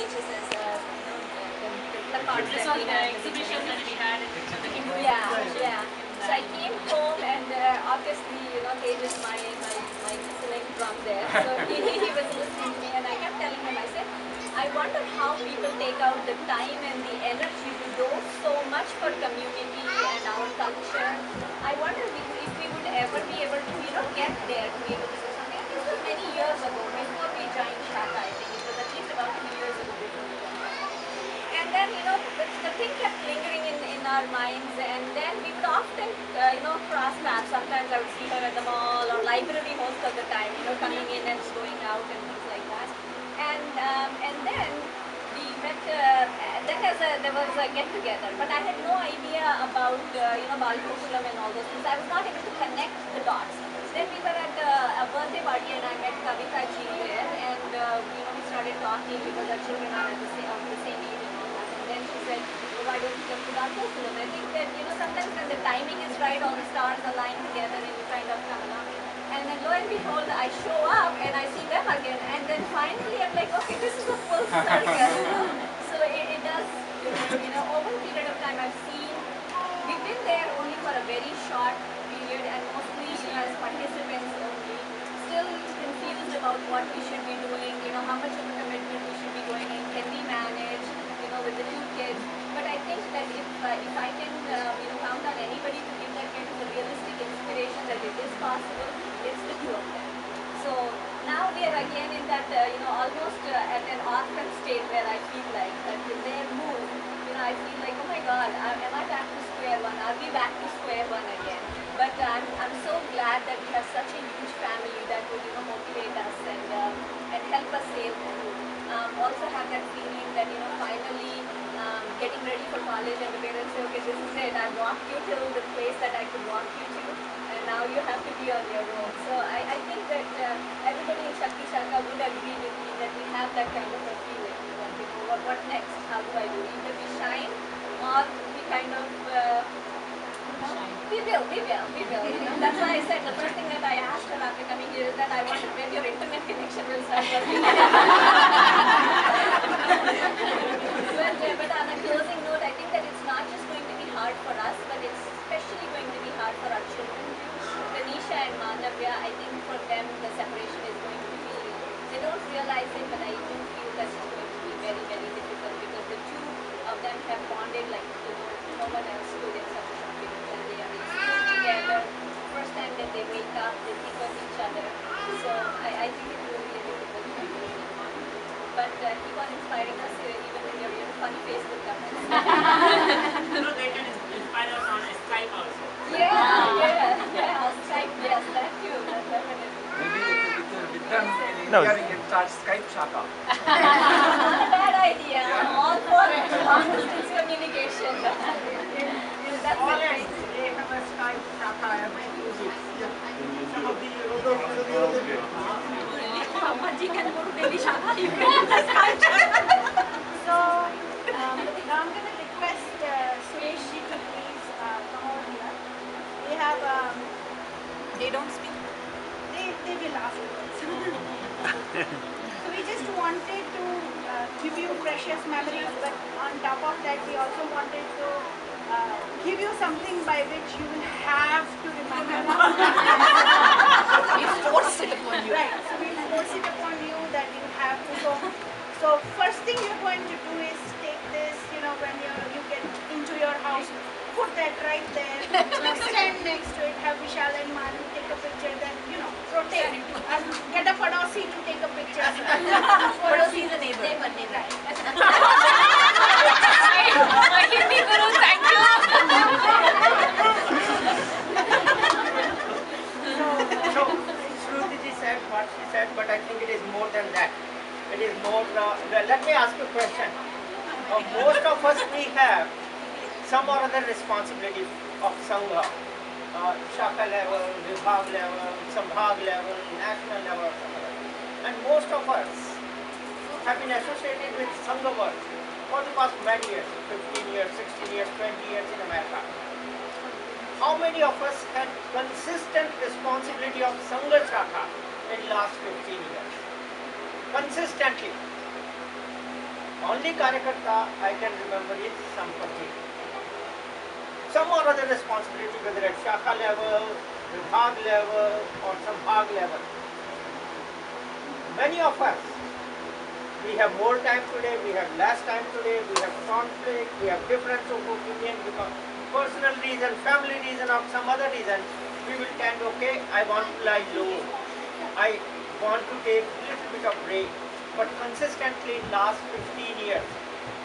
HSS, the cards This that was we the had. exhibition that we had in the Hindu. Yeah. So I came home and obviously, Tej is my listening from there. So he was listening to me and I kept telling him, I said, I wonder how people take out the time and the energy to do so much for community and our culture. I wonder if we would ever be able to, get there to be able to do something. This was many years ago, before we joined Shaka, I think. It was at least about 2 years ago before we joined Shaka. And then, the thing kept lingering in our minds, and then we would often, cross paths. Sometimes I would see her at the mall or library most of the time, coming in and going out and things like that. And then we met, there was a get-together, but I had no idea about, Balgokulam and all those things. I was not able to connect the dots. Then we were at a birthday party and I met Kavita ji there, and, we started talking because our children are of the same age and all that. And then she said, oh, why don't you come to Balgokulam? I think that, sometimes when the timing is right, all the stars align together and you kind of come along. And then lo and behold, I show up and I see them again. And then finally I'm like, okay, this is a full circle. So it does, over a period of time I've seen, we've been there only for a very short period and mostly as participants only. Still confused about what we should be doing, how much of a commitment we should be going in, can we manage, with the 2 kids. But I think that if I can, count on anybody to give that kind of a realistic inspiration that it is possible, it's the 2 of them. So now we are again in that, almost at an orphan state where I feel like that with their move, I feel like, oh my God, am I back to square one? Are we back to square one again? But I'm so glad that we have such a huge family that would, motivate us and help us sail through. Also have that feeling that, finally getting ready for college and the parents say, okay, this is it. I walked you till the place that I could walk you to, and now you have to be on your own. So I think that everybody in Shakti Shaka would agree with me that we have that kind of a feeling. What next? How do I do? Either we shine or we kind of we will. That's why I said the first thing that I asked her after coming here is that I wonder when your internet connection will start working. But on a closing note, I think that it's not just going to be hard for us, but it's especially going to be hard for our children. Tanisha and Mandavya, I think for them the separation is going to be, they don't realize it, but I do feel that it's going to be very, very difficult because the 2 of them have bonded like, no one else could in such a short period of time. They are in school together. First time that they wake up, they think of each other. So I think it will be a difficult transition. But keep on inspiring us even with your funny Facebook comments. They can inspire us on Skype also. Yeah, Skype, yes, that too, definitely. Maybe if you're with them in India, we can start Skype Shaka. Not a bad idea. I'm all for it. Long distance communication. That's All it. right, they have a Skype Shaka. I might use it. Some of the Ji can go to Delhi Shaka. You can Skype Shaka. So now I'm going to request Suresh ji to please come over here. They have, They don't speak. they will afterwards. So we just wanted to give you precious memories, but on top of that we also wanted to give you something by which you will have to remember. We force it upon you. Right, so we force it upon you that you have to go. So first thing you're going to do is take this, when you get into your house, put that right there, stand next to it, have Vishal and Manu take a picture, then, rotate. Get a Padosi to take a picture. Padosi is a neighbor. Right. My Hindi guru, thank you. So, Shruti said what she said, but I think it is more than that. It is more, let me ask you a question. Most of us, we have some or other responsibility of Sangha. Shaka level, Vibhag level, Sambhag level, national level. And most of us have been associated with Sangha work for the past many years, 15 years, 16 years, 20 years in America. How many of us had consistent responsibility of Sangha Shaka in last 15 years? Consistently. only Karyakarta I can remember is Sampati. Some or other responsibility, whether at Shakha level, Vibhag level, or Sambhag level. Many of us, we have more time today, we have less time today, we have conflict, we have difference of opinion because personal reason, family reason, or some other reason. We will tend, okay, I want to lie low. I want to take a little bit of break. But consistently in last 15 years,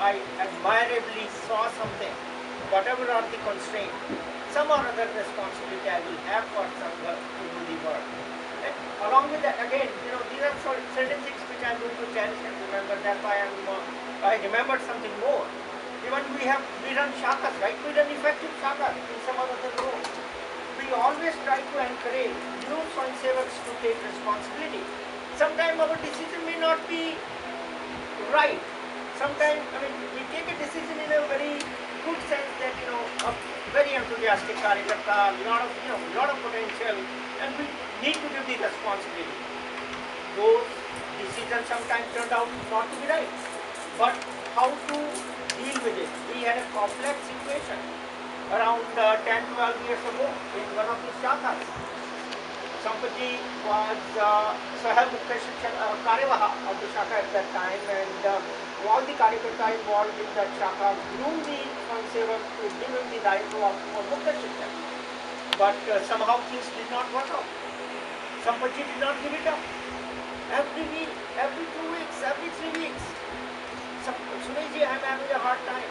I admirably saw something, whatever are the constraints, some or other responsibility I will have for Sangha to do the work. And along with that, again, these are certain things which I'm going to cherish and remember. That's why I remembered something more. Even we run shakas, right? We run effective shakas in some other role. We always try to encourage new Swayamsevaks to take responsibility. Sometimes our decision may not be right. Sometimes, we take a decision in a very good sense that, a very enthusiastic Karyakarta, lot of potential, and we need to give the responsibility. Those decisions sometimes turned out not to be right. But how to deal with it? We had a complex situation around 10-12 years ago in one of the shakas. Sampati was Sahel Mukhya Karyawaha of the shaka at that time, and all the Karyakarta involved in that shaka grew the Swayamsevak to give him the daitwa of Mukhya Shiksha. But somehow things did not work out. Sampati did not give it up. Every week, every 2 weeks, every 3 weeks, Sunayji, I'm having a hard time.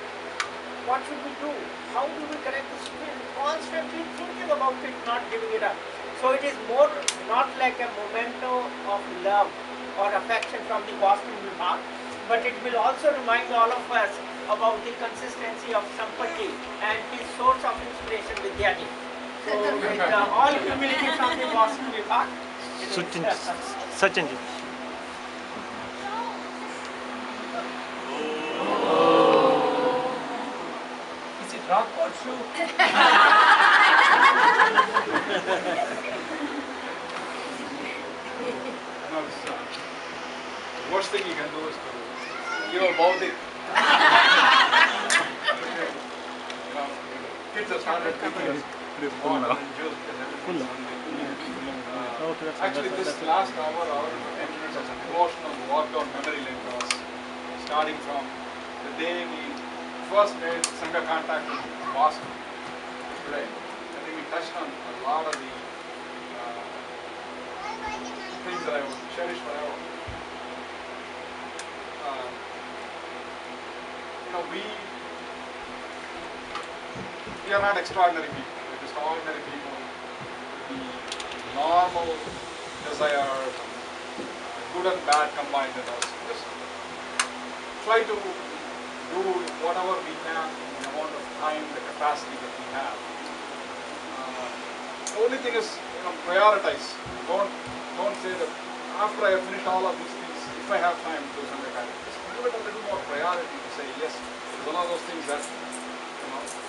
What should we do? How do we correct the situation? Constantly thinking about it, not giving it up. So it is more not like a memento of love or affection from the Boston Vibhag, but it will also remind all of us about the consistency of Sampati and his source of inspiration, Vidyani. So with all humility from the Boston Vibhag, Sachinji. Is it rock or shoe? The worst thing you can do is to give a bautic. Kids are started thinking of water and juice because everything is Sunday. Actually, this last hour and 10 minutes was an emotional walk down memory lane for us, starting from the day we first made Sangha contact in Boston. Today, I think we touched on a lot of the things that I would cherish forever. We are not extraordinary people. We're just ordinary people. The normal desires, good and bad combined in us. Just try to do whatever we can in the amount of time, the capacity that we have. The only thing is, prioritize. Don't say that after I have finished all of these things, if I have time to do something like that, just give it a little more priority to say, yes, it's one of those things that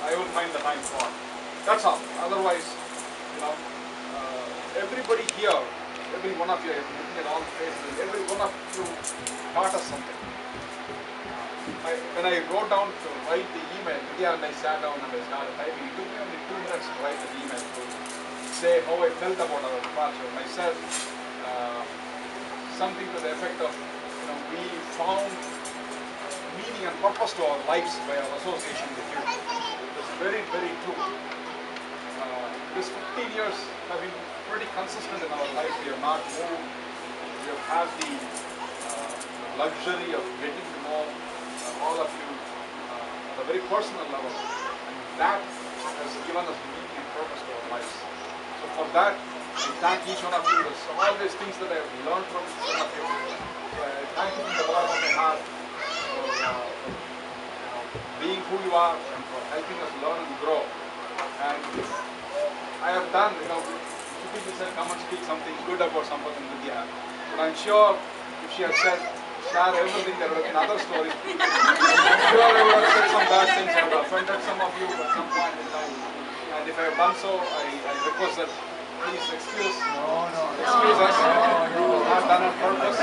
I will find the time for. That's all. Otherwise, everybody here, every one of you, looking at all the faces, every one of you taught us something. When I wrote down to write the email, Vidya and I sat down and I started typing. It took me only 2 minutes to write the email to say how I felt about our departure. And I said something to the effect of, we found meaning and purpose to our lives by our association with you. It's very, very true. This 15 years have been pretty consistent in our life. We have not moved. We have had the luxury of getting to know all of you at a very personal level, and that has given us meaning and purpose to our lives. So for that, I thank each one of you. There's always things that I have learned from each one of you. So I thank you from the bottom of my heart for being who you are and for helping us learn and grow. And I have done, people said come and speak something good about Sampath and Vidya, but I'm sure if she had said share everything, there would have been other stories. I'm sure I would have said some bad things, I would have offended some of you at some point in time. And if I have done so, I request that please excuse us. Not done on purpose.